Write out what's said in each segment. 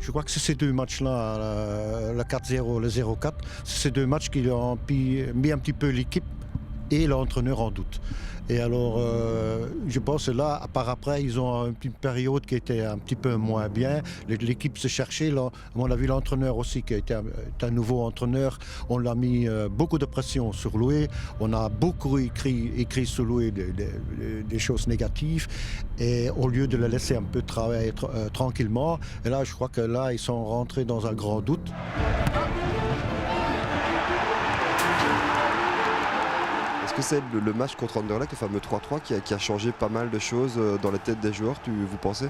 Je crois que c'est ces deux matchs-là, le 4-0, le 0-4, c'est ces deux matchs qui ont mis un petit peu l'équipe et l'entraîneur en doute. Et alors, je pense que là, par après, ils ont une période qui était un petit peu moins bien. L'équipe se cherchait. Là, à mon avis, l'entraîneur aussi, qui est un nouveau entraîneur, on l'a mis beaucoup de pression sur Louis. On a beaucoup écrit sur Louis des choses négatives. Et au lieu de le laisser un peu travailler tranquillement, et là, je crois que là, ils sont rentrés dans un grand doute. Est-ce que c'est le match contre Anderlecht, le fameux 3-3, qui a changé pas mal de choses dans la tête des joueurs, vous pensez?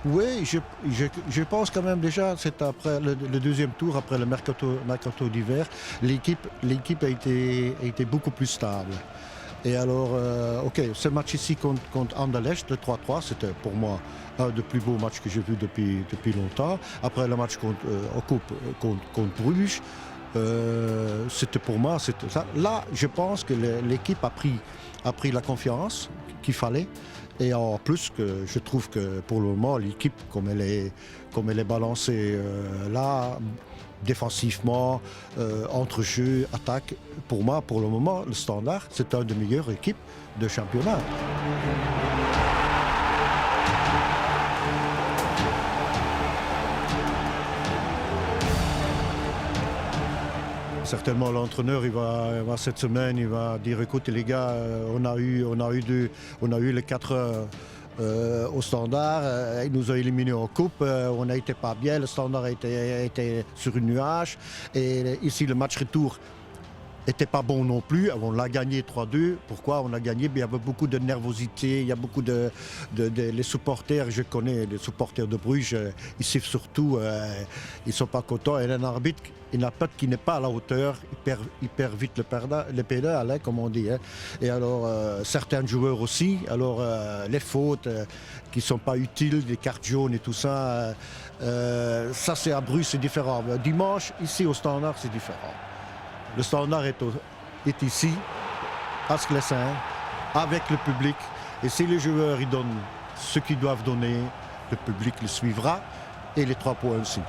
Oui, je pense quand même déjà, c'est après le deuxième tour, après le mercato d'hiver, l'équipe a été beaucoup plus stable. Et alors, ce match ici contre Anderlecht, le 3-3, c'était pour moi un des plus beaux matchs que j'ai vu depuis longtemps. Après le match en coupe contre Bruges, c'était pour moi, c'était ça. Là, je pense que l'équipe a pris la confiance qu'il fallait. Et en plus, que je trouve que pour le moment, l'équipe, comme elle est balancée là, défensivement, entre jeu, attaque, pour moi, pour le moment, le Standard, c'est une des meilleures équipes de championnat. Certainement, l'entraîneur, il va cette semaine, il va dire, écoute les gars, on a eu les 4 heures au Standard, il nous a éliminés en coupe, on n'a été pas bien, le Standard a été sur une nuage, et ici le match retour n'était pas bon non plus. On l'a gagné 3-2. Pourquoi on a gagné? Il y avait beaucoup de nervosité, il y a beaucoup les supporters, je connais les supporters de Bruges, ils sifflent surtout, ils ne sont pas contents. Et un arbitre, qui n'est pas à la hauteur, il perd vite le pédale, comme on dit. Hein. Et alors, certains joueurs aussi, alors les fautes qui ne sont pas utiles, des cartes jaunes et tout ça, ça c'est à Bruges, c'est différent. Dimanche, ici au Standard, c'est différent. Le Standard est ici, à Sclessin, avec le public. Et si les joueurs ils donnent ce qu'ils doivent donner, le public le suivra et les 3 points aussi.